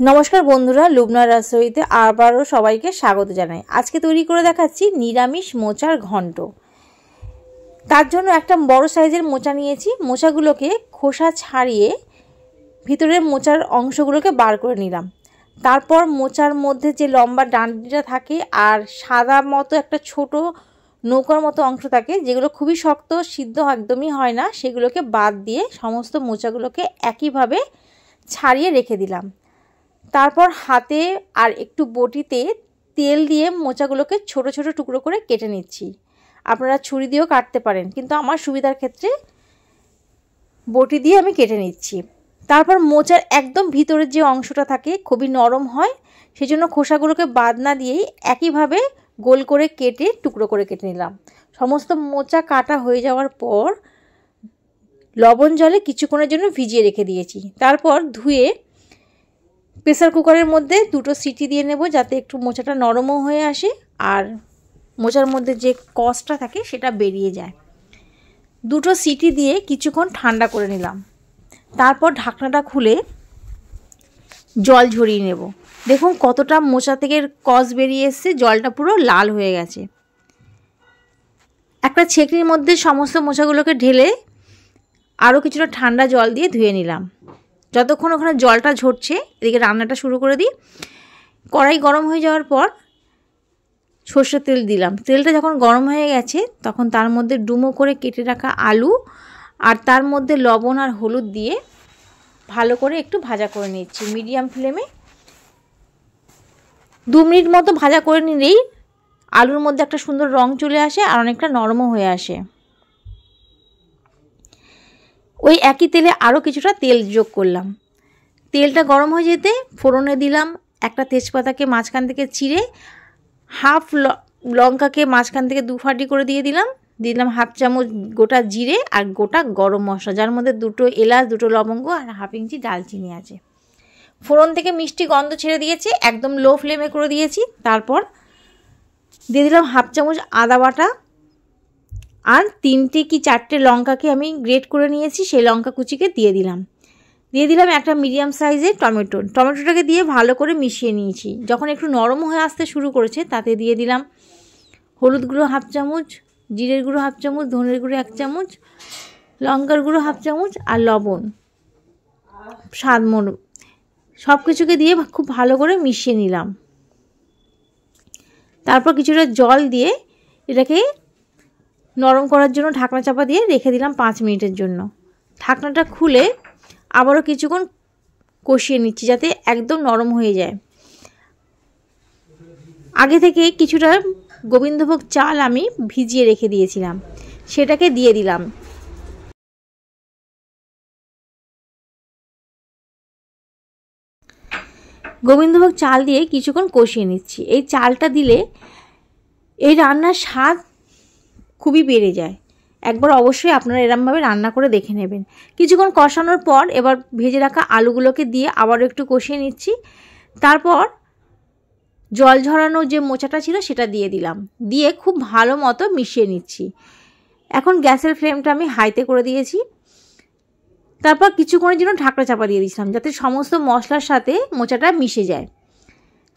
नमस्कार बंधुरा लुबना रसोईते आबारो सबाइके स्वागत जानाई। आज के तैरी करे देखाच्छि निरामिष मोचार घंट। तार जोन्नो एकटा बड़ो साइजेर मोचा नियेछि। मोचागुलोके खोसा छाड़िए भितरेर मोचार अंशगुलोके बार करे निलाम। तारपर मोचार मध्य जे लम्बा डांडिटा थाके आर सादा मतो एकटा छोटो नौकार मतो अंश थाके जेगुलो खुबই शक्त सिद्ध एकदमই হয় না, সেগুলোকে বাদ দিয়ে সমস্ত মোচাগুলোকে একইভাবে ছাড়িয়ে রেখে দিলাম। তারপর হাতে আর একটু বটিতে তেল দিয়ে মোচাগুলোকে ছোট ছোট টুকরো করে কেটে নিচ্ছি। আপনারা ছুরি দিয়েও কাটতে পারেন, কিন্তু আমার সুবিধার ক্ষেত্রে বটি দিয়ে আমি কেটে নিচ্ছি। তারপর মোচার একদম ভিতরের যে অংশটা থাকে খুবই নরম হয়, সেজন্য খোসাগুলোকে বাদ না দিয়েই একইভাবে গোল করে কেটে টুকরো করে কেটে নিলাম। সমস্ত মোচা কাটা হয়ে যাওয়ার পর লবণ জলে কিছুক্ষণের জন্য ভিজিয়ে রেখে দিয়েছি। তারপর ধুয়ে প্রেসার কুকারের মধ্যে দুটো সিটি দিয়ে নেব, যাতে একটু মোচাটা নরমও হয়ে আসে আর মোচার মধ্যে যে কষটা থাকে সেটা বেরিয়ে যায়। দুটো সিটি দিয়ে কিছুক্ষণ ঠান্ডা করে নিলাম। তারপর ঢাকনাটা খুলে জল ঝরিয়ে নেব। দেখুন কতটা মোচা থেকে কষ বেরিয়ে এসছে, জলটা পুরো লাল হয়ে গেছে। একটা ছেঁকনির মধ্যে সমস্ত মোচাগুলোকে ঢেলে আরও কিছুটা ঠান্ডা জল দিয়ে ধুয়ে নিলাম। যতক্ষণ ওখানে জলটা ঝরছে এদিকে রান্নাটা শুরু করে দিই। কড়াই গরম হয়ে যাওয়ার পর সর্ষের তেল দিলাম। তেলটা যখন গরম হয়ে গেছে তখন তার মধ্যে ডুমো করে কেটে রাখা আলু আর তার মধ্যে লবণ আর হলুদ দিয়ে ভালো করে একটু ভাজা করে নিচ্ছি মিডিয়াম ফ্লেমে। 2 মিনিট মতো ভাজা করে নিলেই আলুর মধ্যে একটা সুন্দর রং চলে আসে আর অনেকটা নরমও হয়ে আসে। ওই একই তেলে আরও কিছুটা তেল যোগ করলাম। তেলটা গরম হয়ে যেতে ফোড়নে দিলাম একটা তেজপাতাকে মাঝখান থেকে চিড়ে, হাফ লঙ্কাকে মাঝখান থেকে 2 ফাটি করে দিয়ে দিলাম। হাফ চামচ গোটা জিরে আর গোটা গরম মশলা, যার মধ্যে 2টো এলাচ, 2টো লবঙ্গ আর হাফ ইঞ্চি দালচিনি আছে। ফোড়ন থেকে মিষ্টি গন্ধ ছেড়ে দিয়েছে, একদম লো ফ্লেমে করে দিয়েছি। তারপর দিয়ে দিলাম হাফ চামচ আদা বাটা আর 3টে কি 4টে লঙ্কাকে আমি গ্রেট করে নিয়েছি, সেই লঙ্কা কুচিকে দিয়ে দিলাম একটা মিডিয়াম সাইজের টমেটোটাকে দিয়ে ভালো করে মিশিয়ে নিয়েছি। যখন একটু নরম হয়ে আসতে শুরু করেছে তাতে দিয়ে দিলাম হলুদ গুঁড়ো হাফ চামচ, জিরের গুঁড়ো হাফ চামচ, ধনের গুঁড়ো 1 চামচ, লঙ্কার গুঁড়ো হাফ চামচ আর লবণ স্বাদ মতো। সব কিছুকে দিয়ে খুব ভালো করে মিশিয়ে নিলাম। তারপর কিছুটা জল দিয়ে এটাকে নরম করার জন্য ঢাকনা চাপা দিয়ে রেখে দিলাম 5 মিনিটের জন্য। ঢাকনাটা খুলে আবারও কিছুক্ষণ কষিয়ে নিচ্ছি যাতে একদম নরম হয়ে যায়। আগে থেকে কিছুটা গোবিন্দভোগ চাল আমি ভিজিয়ে রেখে দিয়েছিলাম, সেটাকে দিয়ে দিলাম। গোবিন্দভোগ চাল দিয়ে কিছুক্ষণ কষিয়ে নিচ্ছি। এই চালটা দিলে এই রান্নার স্বাদ খুবই বেড়ে যায়। একবার অবশ্যই আপনারা এরকমভাবে রান্না করে দেখে নেবেন। কিছুক্ষণ কষানোর পর এবার ভেজে রাখা আলুগুলোকে দিয়ে আবারও একটু কষিয়ে নিচ্ছি। তারপর জল ঝরানো যে মোচাটা ছিল সেটা দিয়ে দিলাম, দিয়ে খুব ভালো মতো মিশিয়ে নিচ্ছি। এখন গ্যাসের ফ্লেমটা আমি হাইতে করে দিয়েছি। তারপর কিছুক্ষণের জন্য ঢাকনা চাপা দিয়ে দিয়েছিলাম যাতে সমস্ত মশলার সাথে মোচাটা মিশে যায়।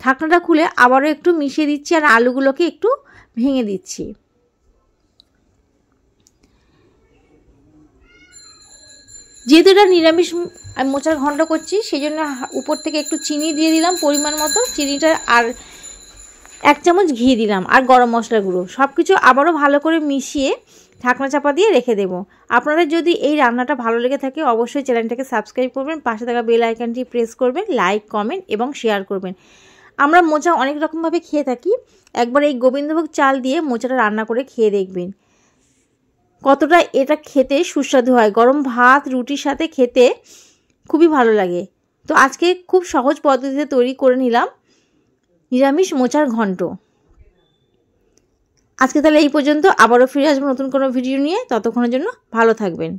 ঢাকনাটা খুলে আবারও একটু মিশিয়ে দিচ্ছি আর আলুগুলোকে একটু ভেঙে দিচ্ছি। যেহেতু এটা নিরামিষ মোচার ঘন্ট করছি সেই জন্য উপর থেকে একটু চিনি দিয়ে দিলাম পরিমাণ মতো, চিনিটা আর 1 চামচ ঘি দিলাম আর গরম মশলা গুঁড়ো। সব কিছু আবারও ভালো করে মিশিয়ে ঢাকনা চাপা দিয়ে রেখে দেব। আপনাদের যদি এই রান্নাটা ভালো লেগে থাকে অবশ্যই চ্যানেলটাকে সাবস্ক্রাইব করবেন, পাশে থাকা বেল আইকনটি প্রেস করবেন, লাইক, কমেন্ট এবং শেয়ার করবেন। আমরা মোচা অনেক রকমভাবে খেয়ে থাকি, একবার এই গোবিন্দভোগ চাল দিয়ে মোচাটা রান্না করে খেয়ে দেখবেন কতটা এটা খেতে সুস্বাদু হয়। গরম ভাত রুটির সাথে খেতে খুবই ভালো লাগে। তো আজকে খুব সহজ পদ্ধতিতে তৈরি করে নিলাম নিরামিষ মোচার ঘন্ট। আজকে তাহলে এই পর্যন্ত, আবারও ফিরে আসবো নতুন কোনো ভিডিও নিয়ে। ততক্ষণের জন্য ভালো থাকবেন।